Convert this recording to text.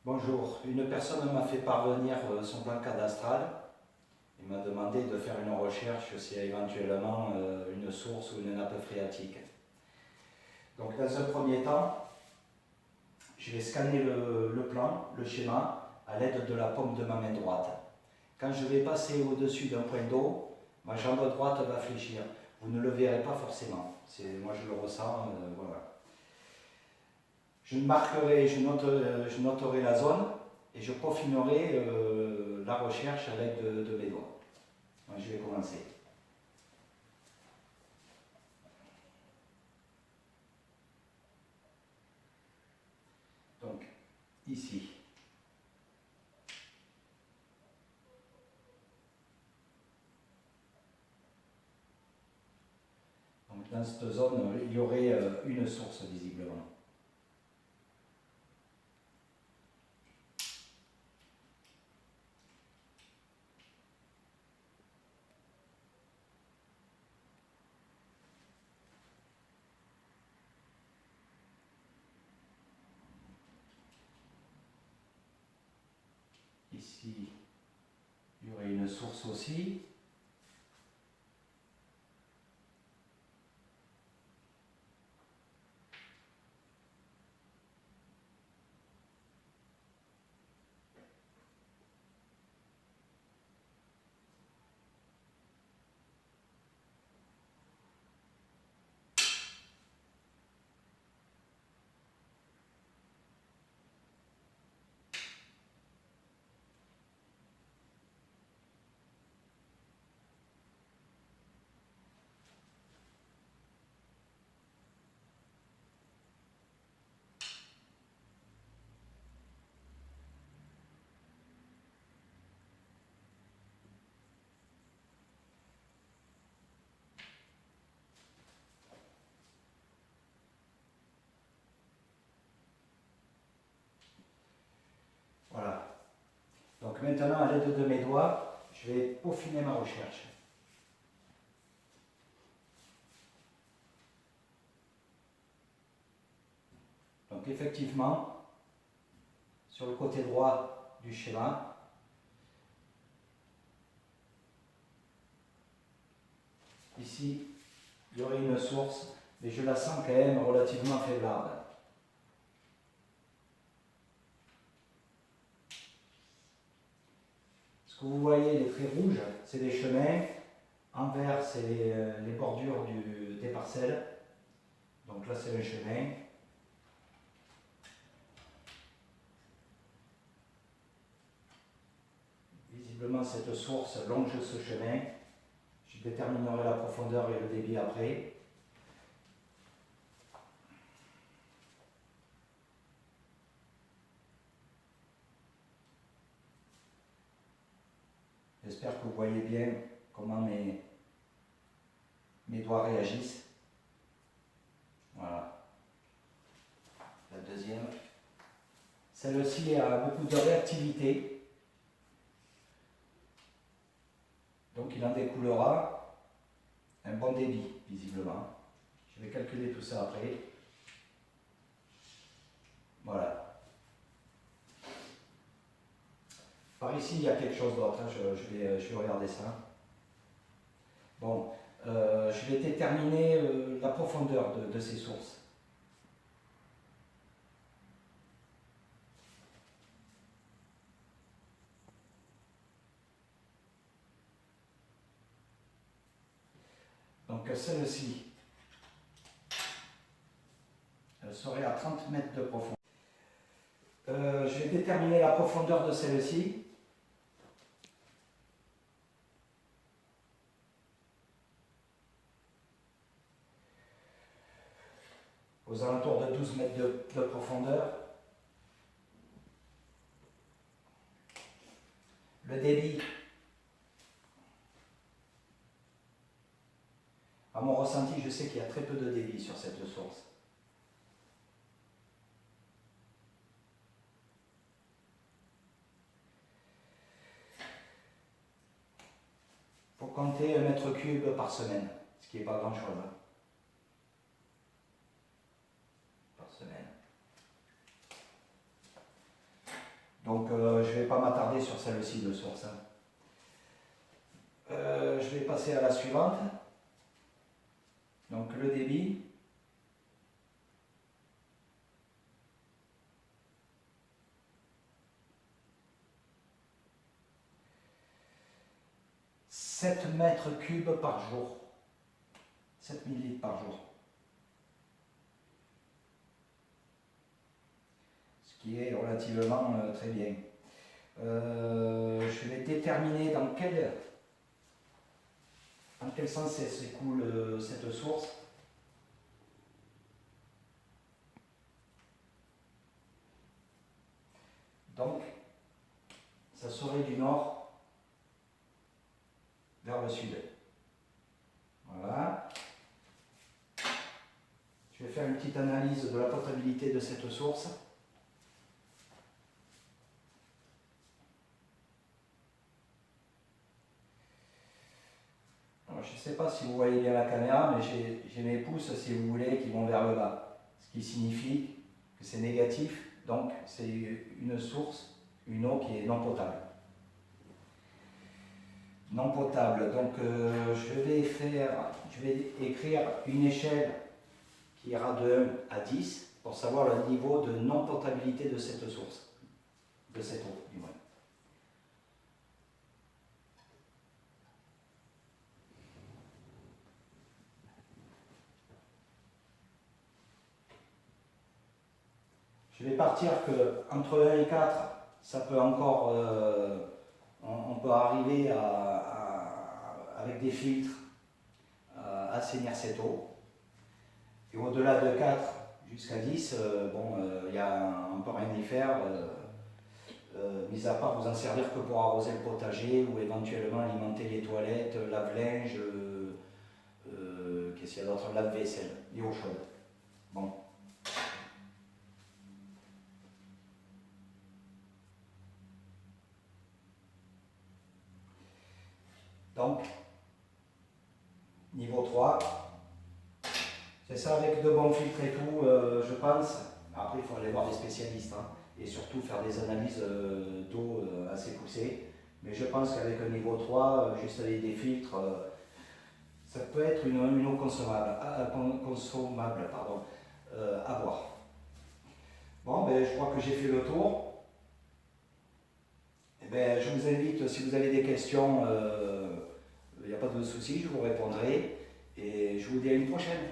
Bonjour, une personne m'a fait parvenir son plan cadastral. Il m'a demandé de faire une recherche s'il y a éventuellement une source ou une nappe phréatique. Donc dans un premier temps, je vais scanner le plan, le schéma, à l'aide de la paume de ma main droite. Quand je vais passer au-dessus d'un point d'eau, ma jambe droite va fléchir. Vous ne le verrez pas forcément. Moi je le ressens, voilà. Je marquerai, je noterai la zone et je peaufinerai la recherche à l'aide de mes doigts. Donc, je vais commencer. Donc, ici. Donc, dans cette zone, il y aurait une source visiblement. Ici, il y aurait une source aussi. Voilà. Donc maintenant, à l'aide de mes doigts, je vais peaufiner ma recherche. Donc effectivement, sur le côté droit du schéma, ici, il y aurait une source, mais je la sens quand même relativement faiblarde. Ce que vous voyez, les traits rouges, c'est les chemins. En vert, c'est les bordures des parcelles. Donc là, c'est un chemin. Visiblement, cette source longe ce chemin. Je déterminerai la profondeur et le débit après. J'espère que vous voyez bien comment mes doigts réagissent. Voilà. La deuxième. Celle-ci a beaucoup de réactivité. Donc il en découlera un bon débit, visiblement. Je vais calculer tout ça après. Voilà. Par ici, il y a quelque chose d'autre. Hein. Je vais regarder ça. Bon, je vais déterminer la profondeur de ces sources. Donc celle-ci, elle serait à 30 mètres de profondeur. Je vais déterminer la profondeur de celle-ci. Aux alentours de 12 mètres de profondeur. Le débit, à mon ressenti, je sais qu'il y a très peu de débit sur cette source. Il faut compter 1 mètre cube par semaine, ce qui n'est pas grand-chose. Par semaine. Donc je ne vais pas m'attarder sur celle-ci de source. Je vais passer à la suivante. Donc le débit. « 7 mètres cubes par jour. 7 millilitres par jour. Ce qui est relativement très bien. Je vais déterminer dans quel sens s'écoule cette source. Donc, ça serait du nord vers le sud. Voilà. Je vais faire une petite analyse de la potabilité de cette source. Alors, je ne sais pas si vous voyez bien la caméra, mais j'ai mes pouces, si vous voulez, qui vont vers le bas. Ce qui signifie que c'est négatif, donc c'est une source, une eau qui est non potable. Non potable, donc je vais écrire une échelle qui ira de 1 à 10 pour savoir le niveau de non potabilité de cette source, de cette eau du moins. Je vais partir que entre 1 et 4, ça peut encore, on peut arriver avec des filtres à assainir cette eau. Et au-delà de 4 jusqu'à 10, on ne peut rien y faire, mis à part vous en servir que pour arroser le potager ou éventuellement alimenter les toilettes, lave-linge, qu'est-ce qu'il y a d'autre, lave-vaisselle et eau chaude. Bon. Donc, niveau 3, c'est ça avec de bons filtres et tout, je pense. Après, il faut aller voir des spécialistes hein, et surtout faire des analyses d'eau assez poussées. Mais je pense qu'avec un niveau 3, juste avec des filtres, ça peut être une eau consommable, à boire. Bon, ben, je crois que j'ai fait le tour. Et ben, je vous invite, si vous avez des questions, il n'y a pas de souci, je vous répondrai. Et je vous dis à une prochaine.